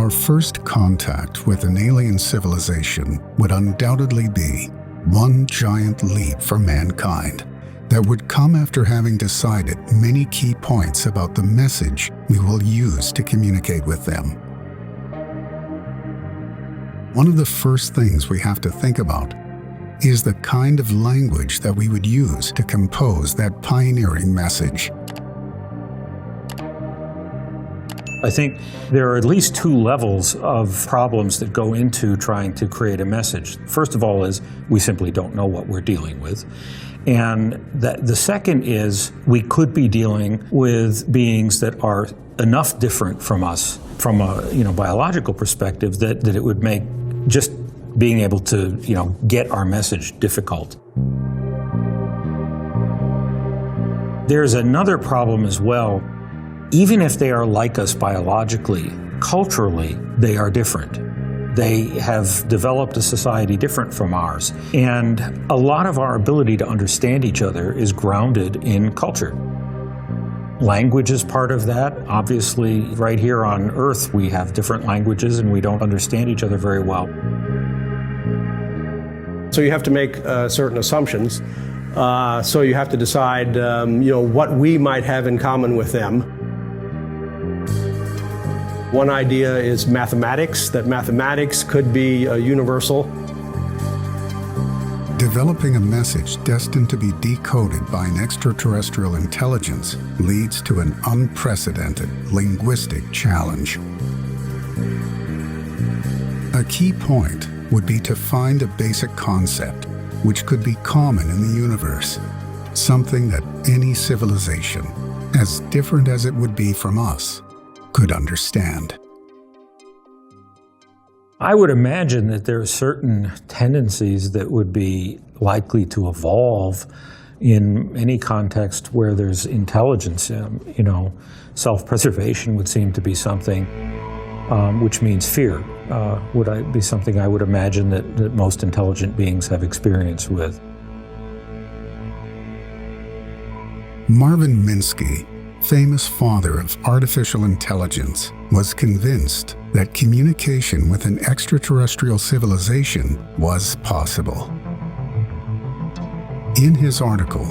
Our first contact with an alien civilization would undoubtedly be one giant leap for mankind that would come after having decided many key points about the message we will use to communicate with them. One of the first things we have to think about is the kind of language that we would use to compose that pioneering message. I think there are at least two levels of problems that go into trying to create a message. First of all is we simply don't know what we're dealing with. And the second is we could be dealing with beings that are enough different from us from a biological perspective that it would make just being able to get our message difficult. There's another problem as well. Even if they are like us biologically, culturally, they are different. They have developed a society different from ours. And a lot of our ability to understand each other is grounded in culture. Language is part of that. Obviously, right here on Earth, we have different languages and we don't understand each other very well. So you have to make certain assumptions. So you have to decide, what we might have in common with them. One idea is mathematics, that mathematics could be universal. Developing a message destined to be decoded by an extraterrestrial intelligence leads to an unprecedented linguistic challenge. A key point would be to find a basic concept which could be common in the universe, something that any civilization, as different as it would be from us, could understand. I would imagine that there are certain tendencies that would be likely to evolve in any context where there's intelligence. Self-preservation would seem to be something, which means fear, would be something I would imagine that most intelligent beings have experience with. Marvin Minsky, famous father of artificial intelligence, was convinced that communication with an extraterrestrial civilization was possible. In his article,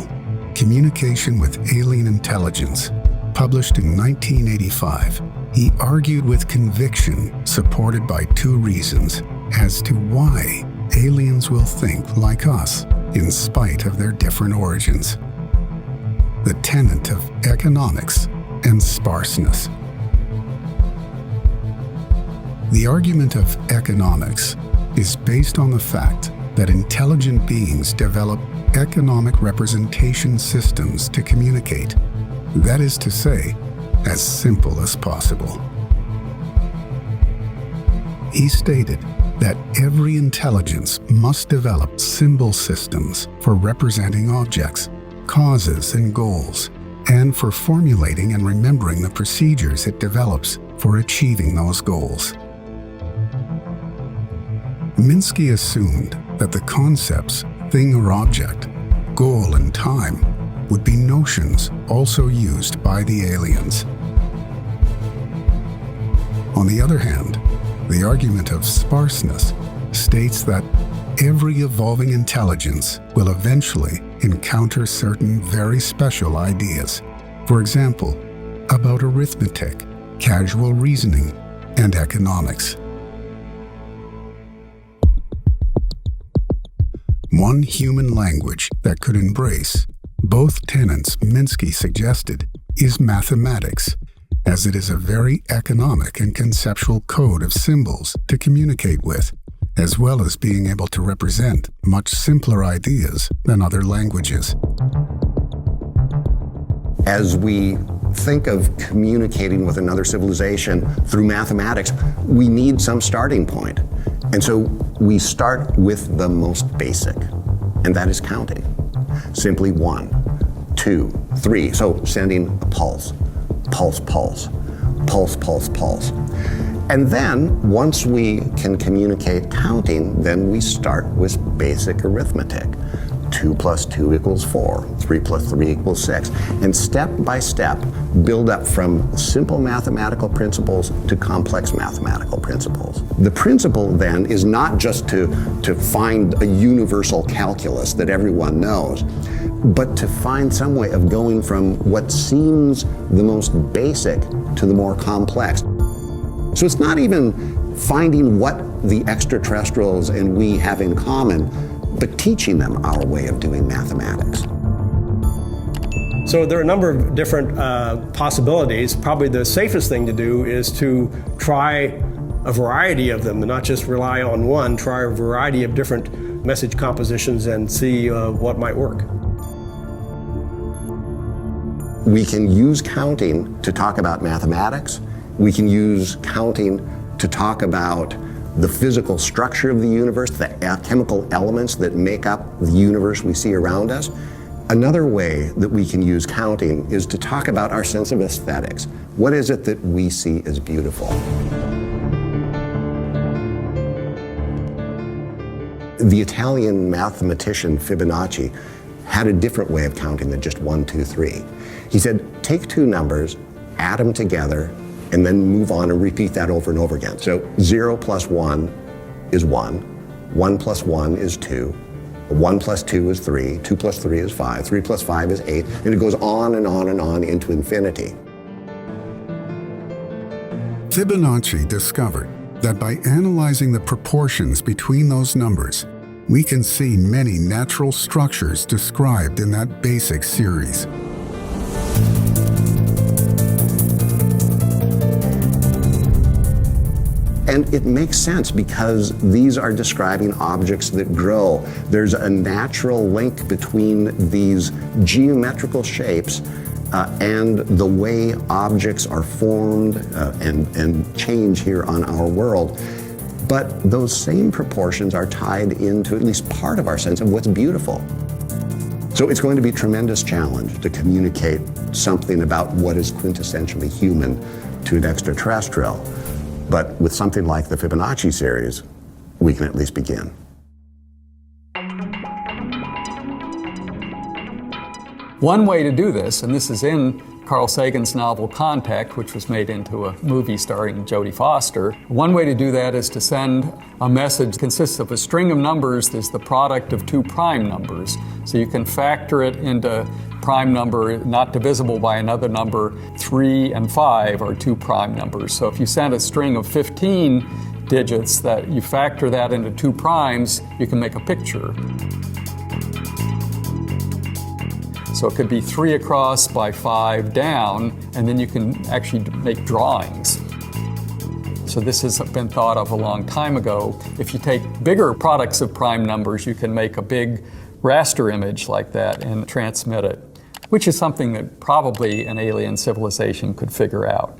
Communication with Alien Intelligence, published in 1985, he argued with conviction, supported by two reasons, as to why aliens will think like us, in spite of their different origins. The tenet of economics and sparseness. The argument of economics is based on the fact that intelligent beings develop economic representation systems to communicate. That is to say, as simple as possible. He stated that every intelligence must develop symbol systems for representing objects, causes and goals, and for formulating and remembering the procedures it develops for achieving those goals. Minsky assumed that the concepts thing or object, goal and time would be notions also used by the aliens. On the other hand, the argument of sparseness states that every evolving intelligence will eventually encounter certain very special ideas, for example, about arithmetic, casual reasoning, and economics. One human language that could embrace both tenets Minsky suggested is mathematics, as it is a very economic and conceptual code of symbols to communicate with, as well as being able to represent much simpler ideas than other languages. As we think of communicating with another civilization through mathematics, we need some starting point. And so we start with the most basic, and that is counting. Simply 1, 2, 3. So sending a pulse, pulse, pulse, pulse, pulse, pulse. And then, once we can communicate counting, then we start with basic arithmetic. 2 plus 2 equals 4, 3 plus 3 equals 6, and step by step build up from simple mathematical principles to complex mathematical principles. The principle then is not just to find a universal calculus that everyone knows, but to find some way of going from what seems the most basic to the more complex. So it's not even finding what the extraterrestrials and we have in common, but teaching them our way of doing mathematics. So there are a number of different possibilities. Probably the safest thing to do is to try a variety of them, and not just rely on one. Try a variety of different message compositions and see what might work. We can use counting to talk about mathematics. We can use counting to talk about the physical structure of the universe, the chemical elements that make up the universe we see around us. Another way that we can use counting is to talk about our sense of aesthetics. What is it that we see as beautiful? The Italian mathematician Fibonacci had a different way of counting than just 1, 2, 3. He said, take two numbers, add them together, and then move on and repeat that over and over again. So 0 plus 1 is 1, 1 plus 1 is 2, 1 plus 2 is 3, 2 plus 3 is 5, 3 plus 5 is 8, and it goes on and on and on into infinity. Fibonacci discovered that by analyzing the proportions between those numbers, we can see many natural structures described in that basic series. And it makes sense because these are describing objects that grow. There's a natural link between these geometrical shapes and the way objects are formed and change here on our world. But those same proportions are tied into at least part of our sense of what's beautiful. So it's going to be a tremendous challenge to communicate something about what is quintessentially human to an extraterrestrial. But with something like the Fibonacci series, we can at least begin. One way to do this, and this is in Carl Sagan's novel Contact, which was made into a movie starring Jodie Foster. One way to do that is to send a message that consists of a string of numbers that's the product of two prime numbers. So you can factor it into prime number not divisible by another number. 3 and 5 are two prime numbers. So if you send a string of 15 digits that you factor that into two primes, you can make a picture. So it could be 3 across by 5 down, and then you can actually make drawings. So this has been thought of a long time ago. If you take bigger products of prime numbers, you can make a big raster image like that and transmit it, which is something that probably an alien civilization could figure out.